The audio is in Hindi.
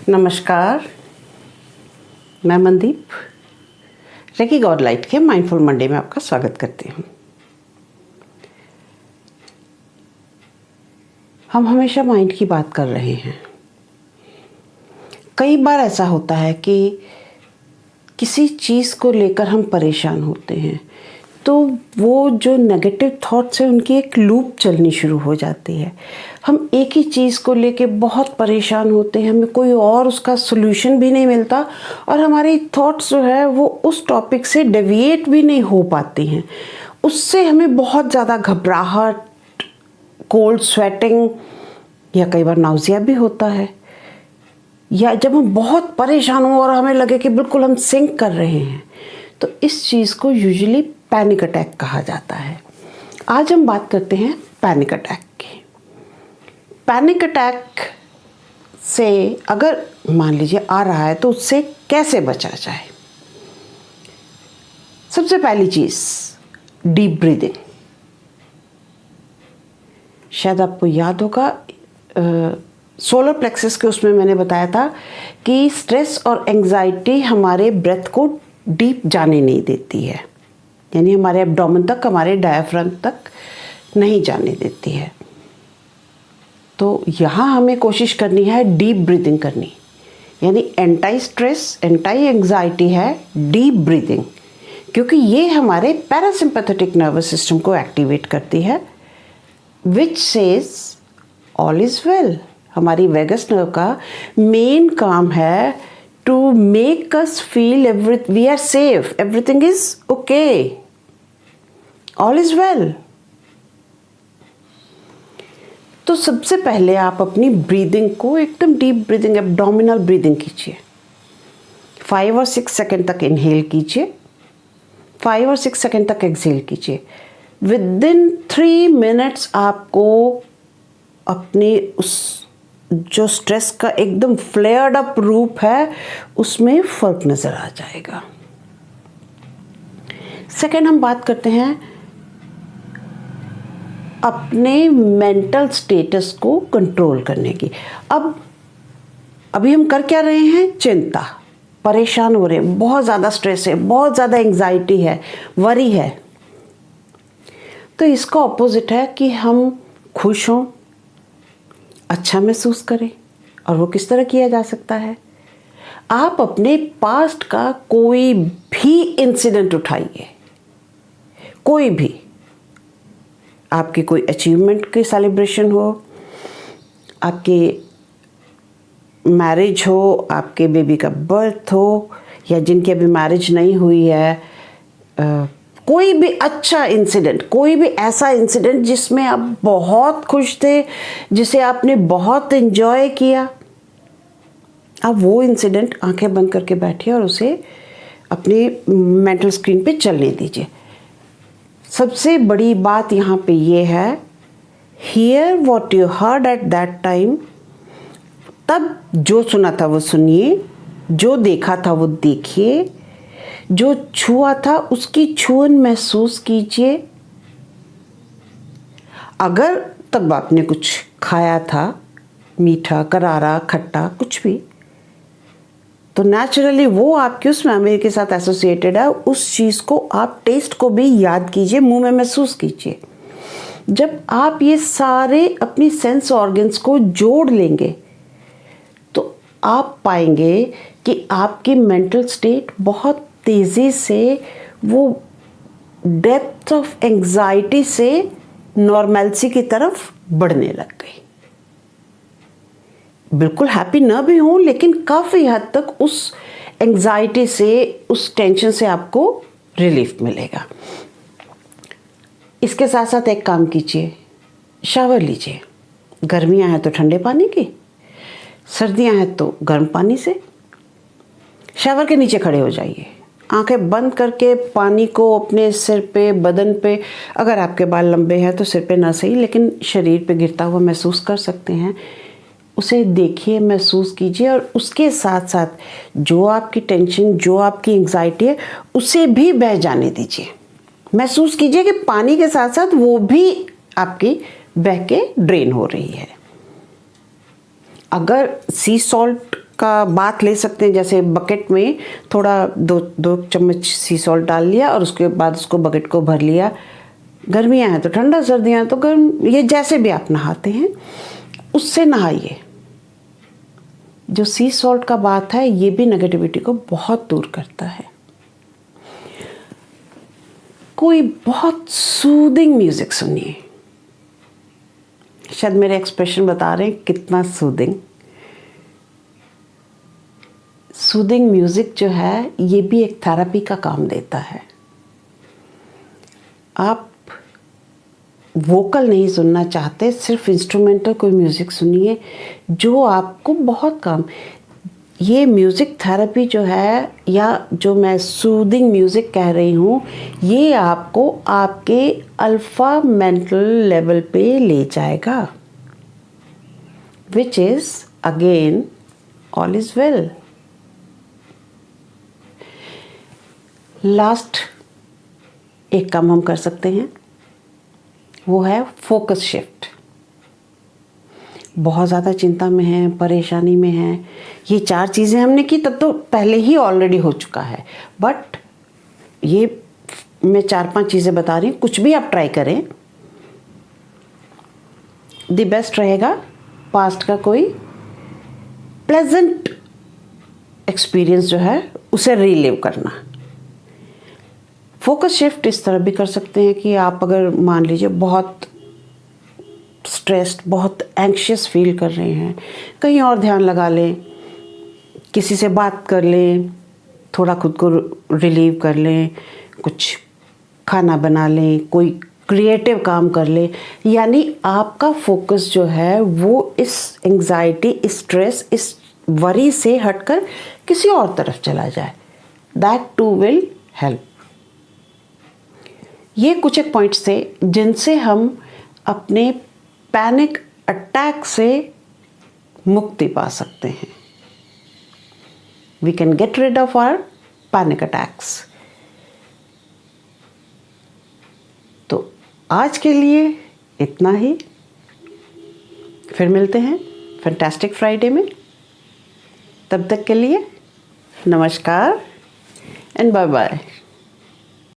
नमस्कार, मैं मनदीप रेकी गॉड लाइट के माइंडफुल मंडे में आपका स्वागत करती हूँ। हम हमेशा माइंड की बात कर रहे हैं। कई बार ऐसा होता है कि किसी चीज़ को लेकर हम परेशान होते हैं, तो वो जो नेगेटिव थॉट्स हैं उनकी एक लूप चलनी शुरू हो जाती है। हम एक ही चीज़ को लेके बहुत परेशान होते हैं, हमें कोई और उसका सॉल्यूशन भी नहीं मिलता और हमारी थॉट्स जो है वो उस टॉपिक से डेविएट भी नहीं हो पाती हैं। उससे हमें बहुत ज़्यादा घबराहट, कोल्ड स्वेटिंग या कई बार नाउजिया भी होता है। या जब हम बहुत परेशान हो और हमें लगे कि बिल्कुल हम सिंक कर रहे हैं, तो इस चीज़ को यूजुअली पैनिक अटैक कहा जाता है। आज हम बात करते हैं पैनिक अटैक की। पैनिक अटैक से अगर मान लीजिए आ रहा है तो उससे कैसे बचा जाए। सबसे पहली चीज़, डीप ब्रीदिंग। शायद आपको याद होगा सोलर प्लेक्सस के उसमें मैंने बताया था कि स्ट्रेस और एंजाइटी हमारे ब्रेथ को डीप जाने नहीं देती है, यानी हमारे एब्डोमेन तक, हमारे डायफ्राम तक नहीं जाने देती है। तो यहाँ हमें कोशिश करनी है डीप ब्रीदिंग करनी, यानी एंटी स्ट्रेस, एंटी एंजाइटी है डीप ब्रीदिंग, क्योंकि ये हमारे पैरासिम्पैथेटिक नर्वस सिस्टम को एक्टिवेट करती है, which says all is well. हमारी वेगस नर्व का मेन काम है to make us feel we are safe, everything is okay, all is well. तो सबसे पहले आप अपनी ब्रीदिंग को एकदम डीप ब्रीदिंग, एब्डोमिनल ब्रीदिंग कीजिए। 5 और 6 सेकेंड तक इनहेल कीजिए, 5 और 6 सेकेंड तक एक्सहेल कीजिए। विदिन 3 मिनट्स आपको अपने उस जो स्ट्रेस का एकदम फ्लेयर्ड अप रूप है उसमें फर्क नजर आ जाएगा। सेकेंड, हम बात करते हैं अपने मेंटल स्टेटस को कंट्रोल करने की। अभी हम कर क्या रहे हैं? चिंता, परेशान हो रहे हैं, बहुत ज़्यादा स्ट्रेस है, बहुत ज़्यादा एंजाइटी है, वरी है। तो इसका ऑपोजिट है कि हम खुश हों, अच्छा महसूस करें। और वो किस तरह किया जा सकता है? आप अपने पास्ट का कोई भी इंसिडेंट उठाइए, कोई भी, आपकी कोई अचीवमेंट की सेलिब्रेशन हो, आपके मैरिज हो, आपके बेबी का बर्थ हो, या जिनकी अभी मैरिज नहीं हुई है, कोई भी अच्छा इंसिडेंट, कोई भी ऐसा इंसिडेंट जिसमें आप बहुत खुश थे, जिसे आपने बहुत एंजॉय किया, आप वो इंसिडेंट आंखें बंद करके बैठिए और उसे अपनी मेंटल स्क्रीन पे चलने दीजिए। सबसे बड़ी बात यहाँ पे ये है, here what you heard at that time. तब जो सुना था वो सुनिए, जो देखा था वो देखिए, जो छुआ था उसकी छुअन महसूस कीजिए। अगर तब आपने कुछ खाया था, मीठा, करारा, खट्टा, कुछ भी, तो नेचुरली वो आपकी उस मेमोरी के साथ एसोसिएटेड है। उस चीज़ को आप टेस्ट को भी याद कीजिए, मुंह में महसूस कीजिए। जब आप ये सारे अपनी सेंस ऑर्गन्स को जोड़ लेंगे तो आप पाएंगे कि आपकी मेंटल स्टेट बहुत तेज़ी से वो डेप्थ ऑफ एंजाइटी से नॉर्मैलिटी की तरफ बढ़ने लग गई। बिल्कुल हैप्पी ना भी हो, लेकिन काफ़ी हद तक उस एंजाइटी से, उस टेंशन से आपको रिलीफ मिलेगा। इसके साथ साथ एक काम कीजिए, शावर लीजिए। गर्मियाँ हैं तो ठंडे पानी की, सर्दियाँ हैं तो गर्म पानी से। शावर के नीचे खड़े हो जाइए, आंखें बंद करके पानी को अपने सिर पे, बदन पे, अगर आपके बाल लंबे हैं तो सिर पे ना सही लेकिन शरीर पे गिरता हुआ महसूस कर सकते हैं, उसे देखिए, महसूस कीजिए। और उसके साथ साथ जो आपकी टेंशन, जो आपकी एंजाइटी है, उसे भी बह जाने दीजिए। महसूस कीजिए कि पानी के साथ साथ वो भी आपकी बह के ड्रेन हो रही है। अगर सी सॉल्ट का बाथ ले सकते हैं, जैसे बकेट में थोड़ा 2 चम्मच सी सॉल्ट डाल लिया और उसके बाद उसको बकेट को भर लिया। गर्मियाँ हैं तो ठंडा, सर्दियाँ हैं तो गर्म, ये जैसे भी आप नहाते हैं उससे नहाइए। जो सी सॉल्ट का बात है ये भी नेगेटिविटी को बहुत दूर करता है। कोई बहुत सूदिंग म्यूजिक सुनिए। शायद मेरे एक्सप्रेशन बता रहे हैं कितना सूदिंग। सूदिंग म्यूजिक जो है ये भी एक थेरेपी का काम देता है। आप वोकल नहीं सुनना चाहते, सिर्फ इंस्ट्रूमेंटल कोई म्यूज़िक सुनिए जो आपको बहुत काम। ये म्यूज़िक थेरेपी जो है, या जो मैं सूदिंग म्यूज़िक कह रही हूँ, ये आपको आपके अल्फ़ा मेंटल लेवल पे ले जाएगा, which is again all is well. Last एक काम हम कर सकते हैं, वो है फोकस शिफ्ट। बहुत ज़्यादा चिंता में हैं, परेशानी में हैं, ये 4 चीज़ें हमने की तब तो पहले ही ऑलरेडी हो चुका है, बट ये मैं 4-5 चीज़ें बता रही हूँ, कुछ भी आप ट्राई करें, द बेस्ट रहेगा पास्ट का कोई प्लेजेंट एक्सपीरियंस जो है उसे रीलिव करना। फोकस शिफ्ट इस तरह भी कर सकते हैं कि आप अगर मान लीजिए बहुत स्ट्रेस्ड, बहुत एंग्शियस फील कर रहे हैं, कहीं और ध्यान लगा लें, किसी से बात कर लें, थोड़ा खुद को रिलीव कर लें, कुछ खाना बना लें, कोई क्रिएटिव काम कर लें, यानी आपका फोकस जो है वो इस एंग्जाइटी, इस स्ट्रेस, इस वरी से हटकर किसी और तरफ चला जाए। That too will help. ये कुछ एक पॉइंट्स थे जिनसे हम अपने पैनिक अटैक से मुक्ति पा सकते हैं। We can get rid of our panic attacks. तो आज के लिए इतना ही, फिर मिलते हैं फैंटास्टिक फ्राइडे में। तब तक के लिए नमस्कार एंड बाय बाय।